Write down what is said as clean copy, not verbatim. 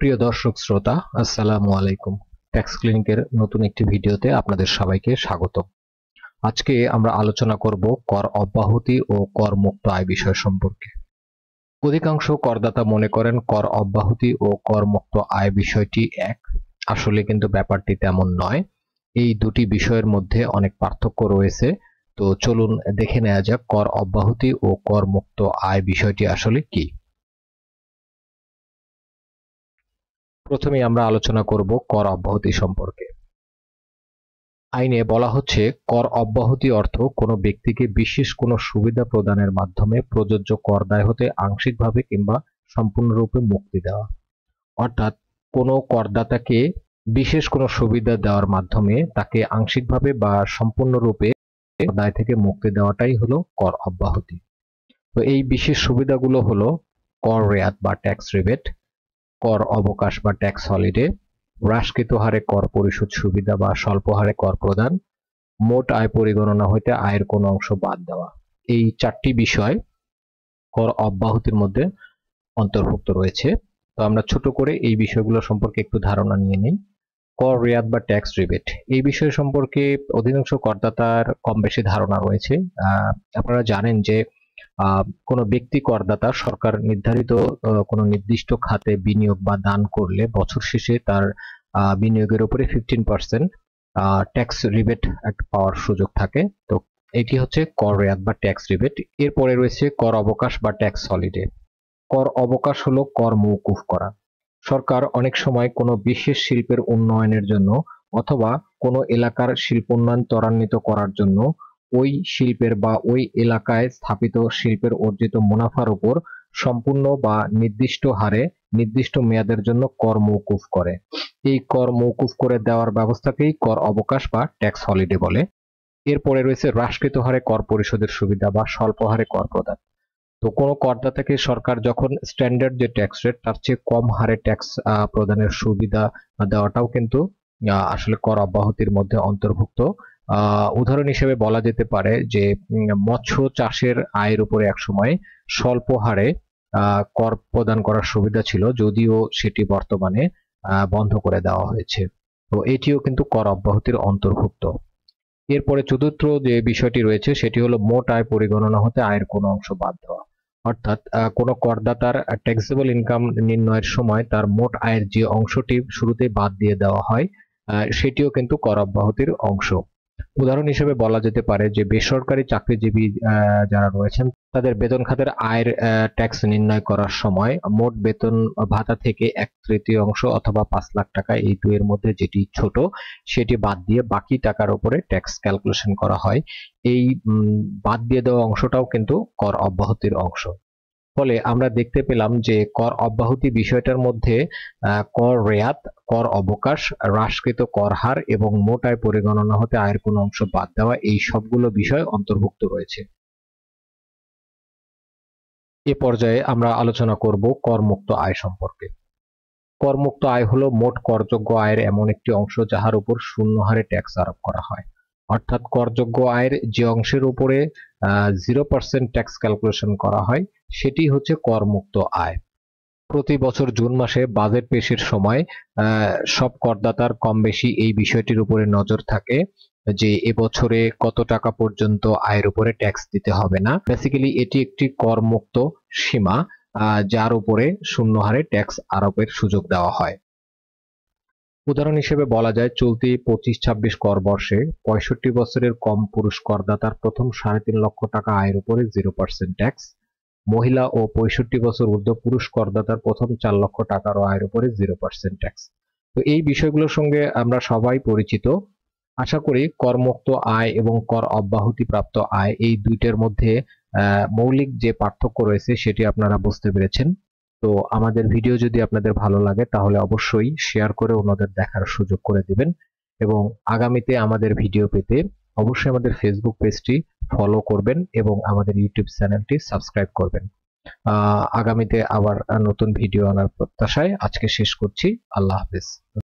প্রিয় দর্শক শ্রোতা, আসসালামু আলাইকুম। ট্যাক্স ক্লিনিকের নতুন একটি ভিডিওতে আপনাদের সবাইকে স্বাগত। আজকে আমরা আলোচনা করব কর অব্যাহতি ও কর মুক্ত আয় বিষয় সম্পর্কে। অধিকাংশ করদাতা মনে করেন কর অব্যাহতি ও কর মুক্ত আয় বিষয়টি এক। আসলে কিন্তু ব্যাপারটি তেমন নয়। এই দুটি বিষয়ের মধ্যে অনেক পার্থক্য রয়েছে। তো চলুন দেখে নেওয়া যাক কর অব্যাহতি ও কর মুক্ত আয় বিষয়টি আসলে কি। প্রথমে আমরা আলোচনা করব কর অব্যাহতি সম্পর্কে। আইনে বলা হচ্ছে কর অব্যাহতি অর্থ কোনো ব্যক্তিকে বিশেষ কোনো সুবিধা প্রদানের মাধ্যমে প্রযোজ্য কর দায় হতে আংশিকভাবে কিংবা সম্পূর্ণরূপে মুক্তি দেওয়া। অর্থাৎ কোনো করদাতাকে বিশেষ কোনো সুবিধা দেওয়ার মাধ্যমে তাকে আংশিকভাবে বা সম্পূর্ণরূপে দায় থেকে মুক্তি দেওয়াটাই হলো কর অব্যাহতি। তো এই বিশেষ সুবিধাগুলো হলো কর রেয়াত বা ট্যাক্স রিবেট, কর অবকাশ বা ট্যাক্স হলিডে, হ্রাসকৃত হারে কর পরিশোধ সুবিধা বা স্বল্প হারে কর প্রদান, মোট আয় পরিগণনা হইতে আয়ের কোনো অংশ বাদ দেওয়া। এই চারটি বিষয় কর অব্যাহতির মধ্যে অন্তর্ভুক্ত রয়েছে। তো আমরা ছোট করে এই বিষয়গুলো সম্পর্কে একটু ধারণা নিয়ে নিই। কর রেয়াত বা ট্যাক্স রিবেট, এই বিষয় সম্পর্কে অধিকাংশ করদাতার কম বেশি ধারণা রয়েছে। আপনারা জানেন যে কোনো ব্যক্তি করদাতা সরকার নির্ধারিত কোনো নির্দিষ্ট খাতে বিনিয়োগ বা দান করলে বছর শেষে তার বিনিয়োগের উপরে 15% ট্যাক্স রিবেট একটা পাওয়ার সুযোগ থাকে। তো এটি হচ্ছে কর রেয়াত বা ট্যাক্স রিবেট। এরপরে রয়েছে কর অবকাশ বা ট্যাক্স হলিডে। কর অবকাশ হলো কর মওকুফ করা। সরকার অনেক সময় কোনো বিশেষ শিল্পের উন্নয়নের জন্য অথবা কোনো এলাকার শিল্পোন্নয়ন ত্বরান্বিত করার জন্য ওই শিল্পের বা ওই এলাকায় স্থাপিত শিল্পের অর্জিত মুনাফার উপর সম্পূর্ণ বা নির্দিষ্ট হারে নির্দিষ্ট মেয়াদের জন্য কর মওকুফ করে। এই কর মওকুফ করে দেওয়ার ব্যবস্থাকেই কর অবকাশ বা ট্যাক্স হলিডে বলে। এরপরে রয়েছে হ্রাসকৃত হারে কর পরিশোধের সুবিধা বা স্বল্প হারে কর প্রদান। তো কোনো করদাতাকে সরকার যখন স্ট্যান্ডার্ড যে ট্যাক্স রেট তার চেয়ে কম হারে ট্যাক্স প্রদানের সুবিধা দেওয়াটাও কিন্তু আসলে কর অব্যাহতির মধ্যে অন্তর্ভুক্ত। উদাহরণ হিসেবে বলা যেতে পারে যে মৎস্য চাষের আয়ের উপরে একসময় স্বল্প হারে কর প্রদান করার সুবিধা ছিল, যদিও সেটি বর্তমানে বন্ধ করে দেওয়া হয়েছে। তো এটিও কিন্তু কর অব্যাহতির অন্তর্ভুক্ত। এরপরে চতুর্থ যে বিষয়টি রয়েছে সেটি হলো মোট আয় পরিগণনা হতে আয়ের কোনো অংশ বাদ দেওয়া। অর্থাৎ কোনো করদাতার ট্যাক্সেবল ইনকাম নির্ণয়ের সময় তার মোট আয়ের যে অংশটি শুরুতেই বাদ দিয়ে দেওয়া হয় সেটিও কিন্তু কর অব্যাহতির অংশ। উদাহরণ হিসেবে বলা যেতে পারে যে বেসরকারি চাকরিজীবী যারা রয়েছেন তাদের বেতন খাতের আয়ের ট্যাক্স নির্ণয় করার সময় মোট বেতন ভাতা থেকে 1/3 অথবা 5 লাখ টাকা, এই দুইয়ের মধ্যে যেটি ছোট সেটি বাদ দিয়ে বাকি টাকার উপরে ট্যাক্স ক্যালকুলেশন করা হয়। এই বাদ দিয়ে দেওয়া অংশটাও কিন্তু কর অব্যাহতির অংশ। ফলে আমরা দেখতে পেলাম যে কর অব্যাহতি বিষয়টার মধ্যে কর রেয়াত, কর অবকাশ, হ্রাসকৃত কর হার এবং মোট আয় পরিগণনা হতে আয়ের কোনো অংশ বাদ দেওয়া, এই সবগুলো বিষয় অন্তর্ভুক্ত রয়েছে। এ পর্যায়ে আমরা আলোচনা করব করমুক্ত আয় সম্পর্কে। করমুক্ত আয় হলো মোট করযোগ্য আয়ের এমন একটি অংশ যাহার উপর শূন্য হারে ট্যাক্স আরোপ করা হয়। অর্থাৎ করযোগ্য আয়ের যে অংশের উপরে 0% ট্যাক্স ক্যালকুলেশন করা হয় সেটি হচ্ছে করমুক্ত আয়। প্রতি বছর জুন মাসে বাজেট পেশের সময় সব করদাতার কম বেশি এই বিষয়টির উপরে নজর থাকে যে এবছরে কত টাকা পর্যন্ত আয়ের উপরে ট্যাক্স দিতে হবে না। বেসিক্যালি এটি একটি করমুক্ত সীমা যার উপরে শূন্য হারে ট্যাক্স আরোপের সুযোগ দেওয়া হয়। উদাহরণ হিসেবে বলা যায় চলতি 25-26 কর বর্ষে 65 বছরের কম পুরুষ করদাতার প্রথম 3.5 লক্ষ টাকা আয়ের উপরে 0% ট্যাক্স, মহিলা ও 65 বছর ঊর্ধ্ব পুরুষ করদাতার প্রথম 4 লক্ষ টাকার আয়ের উপরে 0% ট্যাক্স। তো এই বিষয়গুলোর সঙ্গে আমরা সবাই পরিচিত। আশা করি করমুক্ত আয় এবং কর অব্যাহতি প্রাপ্ত আয় এই দুইটার মধ্যে মৌলিক যে পার্থক্য রয়েছে সেটি আপনারা বুঝতে পেরেছেন। তো আমাদের ভিডিও যদি আপনাদের ভালো লাগে তাহলে অবশ্যই শেয়ার করে অন্যদের দেখার সুযোগ করে দিবেন এবং আগামীতে আমাদের ভিডিও পেতে অবশ্যই আমাদের ফেসবুক পেজটি ফলো করবেন এবং আমাদের ইউটিউব চ্যানেলটি সাবস্ক্রাইব করবেন। আগামীতে আবার নতুন ভিডিও আনার প্রত্যাশায় আজকে শেষ করছি। আল্লাহ হাফেজ।